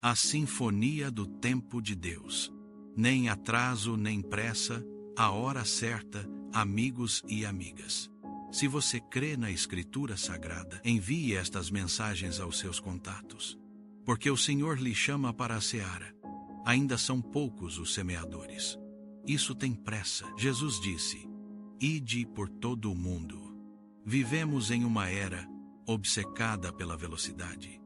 A sinfonia do tempo de Deus. Nem atraso, nem pressa, a hora certa, amigos e amigas. Se você crê na Escritura Sagrada, envie estas mensagens aos seus contatos. Porque o Senhor lhe chama para a seara. Ainda são poucos os semeadores. Isso tem pressa. Jesus disse: Ide por todo o mundo. Vivemos em uma era obcecada pela velocidade.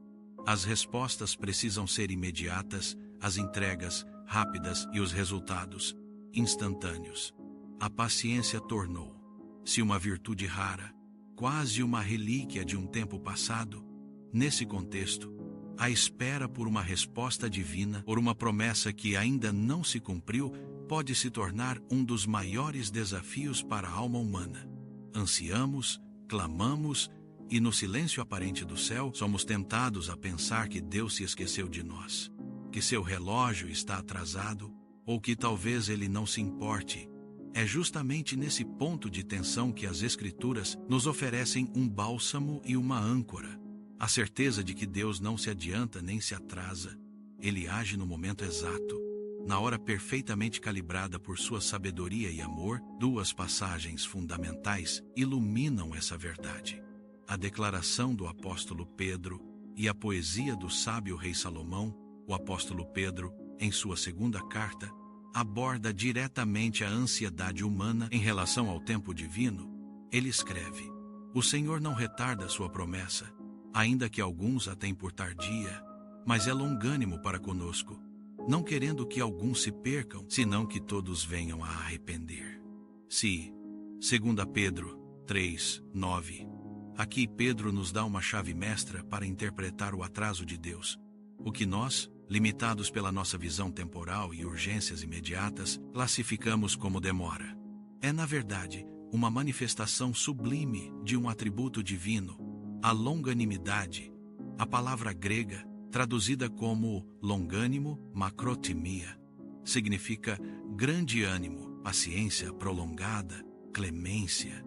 As respostas precisam ser imediatas, as entregas rápidas e os resultados instantâneos. A paciência tornou-se uma virtude rara, quase uma relíquia de um tempo passado. Nesse contexto, a espera por uma resposta divina, por uma promessa que ainda não se cumpriu, pode se tornar um dos maiores desafios para a alma humana. Ansiamos, clamamos, e no silêncio aparente do céu, somos tentados a pensar que Deus se esqueceu de nós, que seu relógio está atrasado, ou que talvez ele não se importe. É justamente nesse ponto de tensão que as Escrituras nos oferecem um bálsamo e uma âncora. A certeza de que Deus não se adianta nem se atrasa. Ele age no momento exato, na hora perfeitamente calibrada por sua sabedoria e amor. Duas passagens fundamentais iluminam essa verdade: a declaração do apóstolo Pedro e a poesia do sábio rei Salomão. O apóstolo Pedro, em sua segunda carta, aborda diretamente a ansiedade humana em relação ao tempo divino. Ele escreve: O Senhor não retarda sua promessa, ainda que alguns a tenham por tardia, mas é longânimo para conosco, não querendo que alguns se percam, senão que todos venham a arrepender. Se 2 Pedro 3:9. Aqui Pedro nos dá uma chave mestra para interpretar o atraso de Deus. O que nós, limitados pela nossa visão temporal e urgências imediatas, classificamos como demora. É, na verdade, uma manifestação sublime de um atributo divino, a longanimidade. A palavra grega, traduzida como longânimo, macrotimia, significa grande ânimo, paciência prolongada, clemência.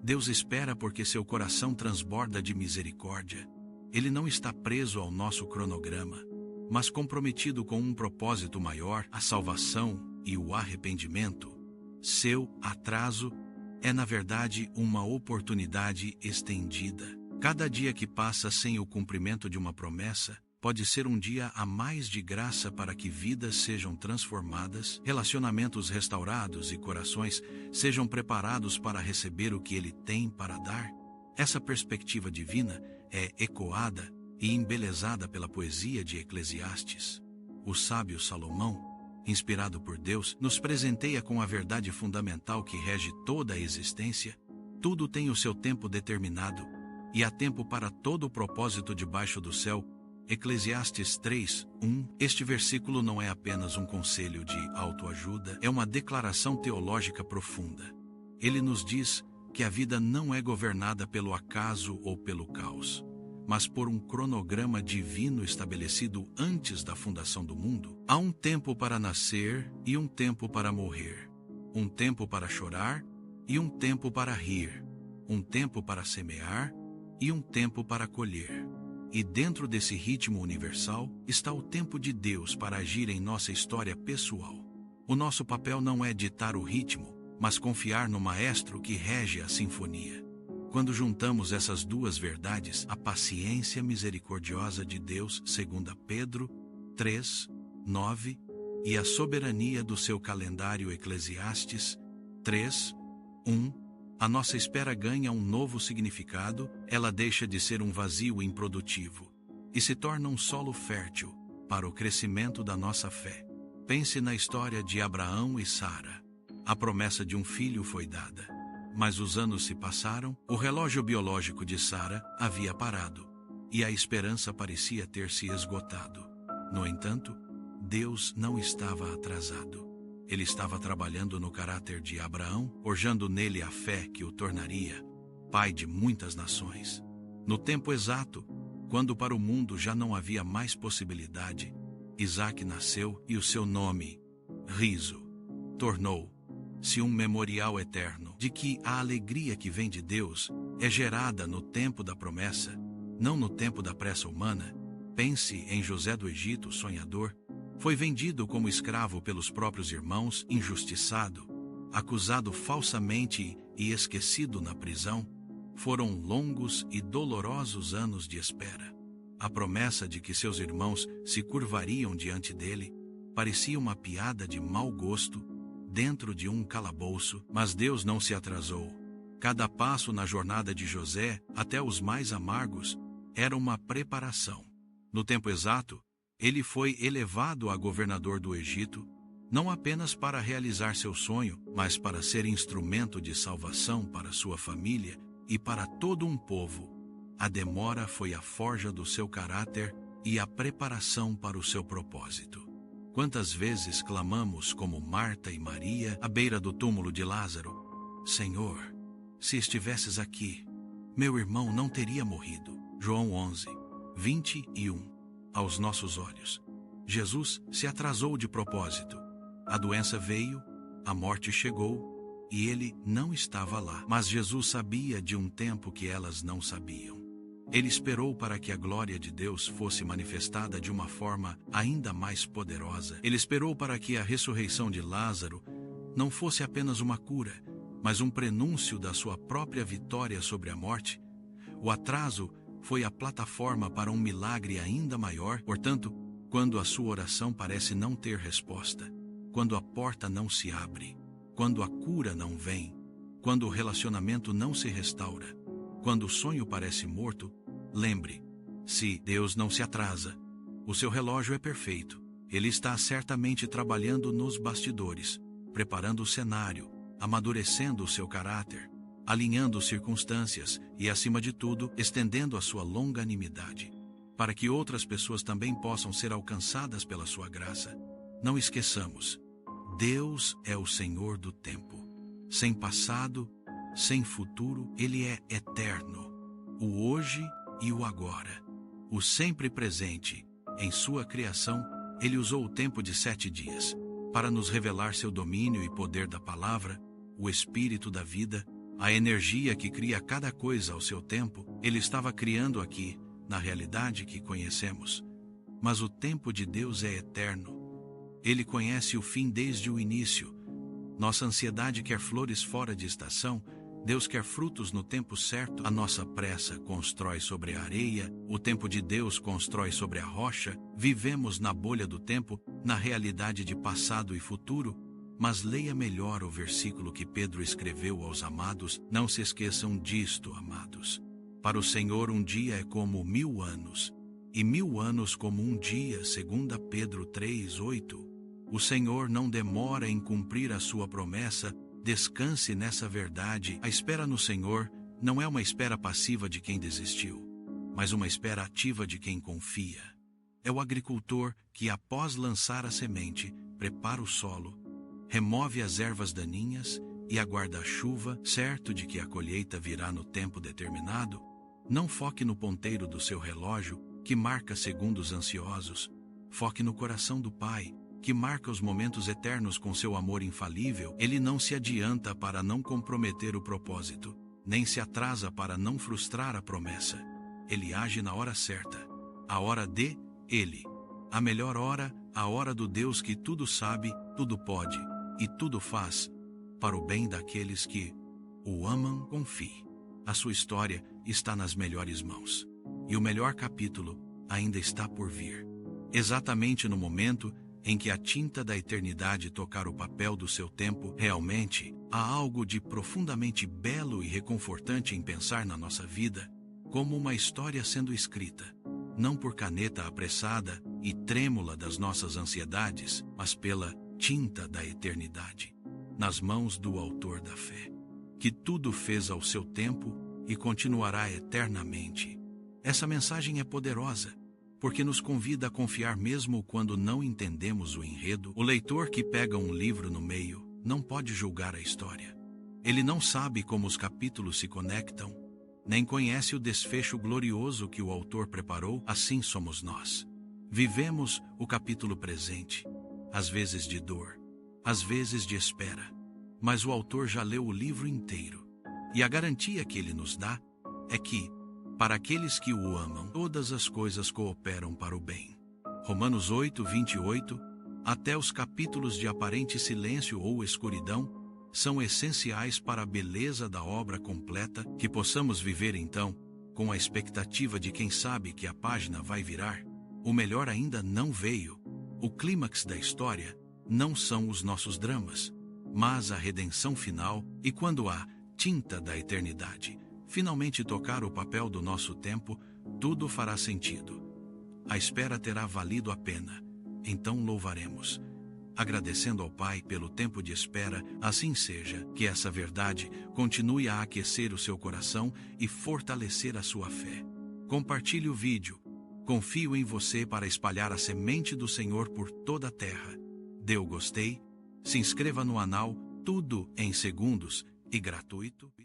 Deus espera porque seu coração transborda de misericórdia. Ele não está preso ao nosso cronograma, mas comprometido com um propósito maior, a salvação e o arrependimento. Seu atraso é, na verdade, uma oportunidade estendida. Cada dia que passa sem o cumprimento de uma promessa pode ser um dia a mais de graça para que vidas sejam transformadas, relacionamentos restaurados e corações sejam preparados para receber o que Ele tem para dar. Essa perspectiva divina é ecoada e embelezada pela poesia de Eclesiastes. O sábio Salomão, inspirado por Deus, nos presenteia com a verdade fundamental que rege toda a existência. Tudo tem o seu tempo determinado, e há tempo para todo o propósito debaixo do céu. Eclesiastes 3:1. Este versículo não é apenas um conselho de autoajuda, é uma declaração teológica profunda. Ele nos diz que a vida não é governada pelo acaso ou pelo caos, mas por um cronograma divino estabelecido antes da fundação do mundo. Há um tempo para nascer e um tempo para morrer, um tempo para chorar e um tempo para rir, um tempo para semear e um tempo para colher. E dentro desse ritmo universal está o tempo de Deus para agir em nossa história pessoal. O nosso papel não é ditar o ritmo, mas confiar no maestro que rege a sinfonia. Quando juntamos essas duas verdades, a paciência misericordiosa de Deus, 2 Pedro 3:9, e a soberania do seu calendário, Eclesiastes 3:1, a nossa espera ganha um novo significado. Ela deixa de ser um vazio improdutivo e se torna um solo fértil para o crescimento da nossa fé. Pense na história de Abraão e Sara. A promessa de um filho foi dada, mas os anos se passaram, o relógio biológico de Sara havia parado, e a esperança parecia ter se esgotado. No entanto, Deus não estava atrasado. Ele estava trabalhando no caráter de Abraão, forjando nele a fé que o tornaria pai de muitas nações. No tempo exato, quando para o mundo já não havia mais possibilidade, Isaque nasceu e o seu nome, Riso, tornou-se um memorial eterno de que a alegria que vem de Deus é gerada no tempo da promessa, não no tempo da pressa humana. Pense em José do Egito, sonhador. Foi vendido como escravo pelos próprios irmãos, injustiçado, acusado falsamente e esquecido na prisão. Foram longos e dolorosos anos de espera. A promessa de que seus irmãos se curvariam diante dele parecia uma piada de mau gosto dentro de um calabouço, mas Deus não se atrasou. Cada passo na jornada de José, até os mais amargos, era uma preparação. No tempo exato, ele foi elevado a governador do Egito, não apenas para realizar seu sonho, mas para ser instrumento de salvação para sua família e para todo um povo. A demora foi a forja do seu caráter e a preparação para o seu propósito. Quantas vezes clamamos como Marta e Maria à beira do túmulo de Lázaro: Senhor, se estivesses aqui, meu irmão não teria morrido. João 11, 21. Aos nossos olhos, Jesus se atrasou de propósito. A doença veio, a morte chegou, e ele não estava lá. Mas Jesus sabia de um tempo que elas não sabiam. Ele esperou para que a glória de Deus fosse manifestada de uma forma ainda mais poderosa. Ele esperou para que a ressurreição de Lázaro não fosse apenas uma cura, mas um prenúncio da sua própria vitória sobre a morte. O atraso foi a plataforma para um milagre ainda maior. Portanto, quando a sua oração parece não ter resposta, quando a porta não se abre, quando a cura não vem, quando o relacionamento não se restaura, quando o sonho parece morto, lembre, se Deus não se atrasa, o seu relógio é perfeito. Ele está certamente trabalhando nos bastidores, preparando o cenário, amadurecendo o seu caráter, alinhando circunstâncias e, acima de tudo, estendendo a sua longanimidade, para que outras pessoas também possam ser alcançadas pela sua graça. Não esqueçamos, Deus é o Senhor do tempo. Sem passado, sem futuro, Ele é eterno. O hoje e o agora. O sempre presente. Em sua criação, Ele usou o tempo de 7 dias para nos revelar seu domínio e poder da palavra, o espírito da vida, a energia que cria cada coisa ao seu tempo. Ele estava criando aqui, na realidade que conhecemos. Mas o tempo de Deus é eterno. Ele conhece o fim desde o início. Nossa ansiedade quer flores fora de estação. Deus quer frutos no tempo certo. A nossa pressa constrói sobre a areia. O tempo de Deus constrói sobre a rocha. Vivemos na bolha do tempo, na realidade de passado e futuro. Mas leia melhor o versículo que Pedro escreveu aos amados. Não se esqueçam disto, amados. Para o Senhor um dia é como 1000 anos, e 1000 anos como um dia, 2 Pedro 3:8. O Senhor não demora em cumprir a sua promessa. Descanse nessa verdade. A espera no Senhor não é uma espera passiva de quem desistiu, mas uma espera ativa de quem confia. É o agricultor que, após lançar a semente, prepara o solo, remove as ervas daninhas e aguarda a chuva, certo de que a colheita virá no tempo determinado. Não foque no ponteiro do seu relógio, que marca segundos ansiosos. Foque no coração do Pai, que marca os momentos eternos com seu amor infalível. Ele não se adianta para não comprometer o propósito, nem se atrasa para não frustrar a promessa. Ele age na hora certa, a hora de Ele. A melhor hora, a hora do Deus que tudo sabe, tudo pode e tudo faz, para o bem daqueles que o amam. Confie. A sua história está nas melhores mãos. E o melhor capítulo ainda está por vir. Exatamente no momento em que a tinta da eternidade tocar o papel do seu tempo, realmente há algo de profundamente belo e reconfortante em pensar na nossa vida como uma história sendo escrita, não por caneta apressada e trêmula das nossas ansiedades, mas pela tinta da eternidade, nas mãos do autor da fé, que tudo fez ao seu tempo e continuará eternamente. Essa mensagem é poderosa, porque nos convida a confiar mesmo quando não entendemos o enredo. O leitor que pega um livro no meio não pode julgar a história. Ele não sabe como os capítulos se conectam, nem conhece o desfecho glorioso que o autor preparou. Assim somos nós. Vivemos o capítulo presente, às vezes de dor, às vezes de espera, mas o autor já leu o livro inteiro. E a garantia que ele nos dá é que, Para aqueles que o amam, todas as coisas cooperam para o bem. Romanos 8, 28, até os capítulos de aparente silêncio ou escuridão, são essenciais para a beleza da obra completa, que possamos viver então, com a expectativa de quem sabe que a página vai virar. O melhor ainda não veio. O clímax da história não são os nossos dramas, mas a redenção final, e quando a tinta da eternidade finalmente tocar o papel do nosso tempo, tudo fará sentido. A espera terá valido a pena. Então louvaremos, agradecendo ao Pai pelo tempo de espera. Assim seja, que essa verdade continue a aquecer o seu coração e fortalecer a sua fé. Compartilhe o vídeo. Confio em você para espalhar a semente do Senhor por toda a terra. Dê o gostei, se inscreva no canal, tudo em segundos e gratuito.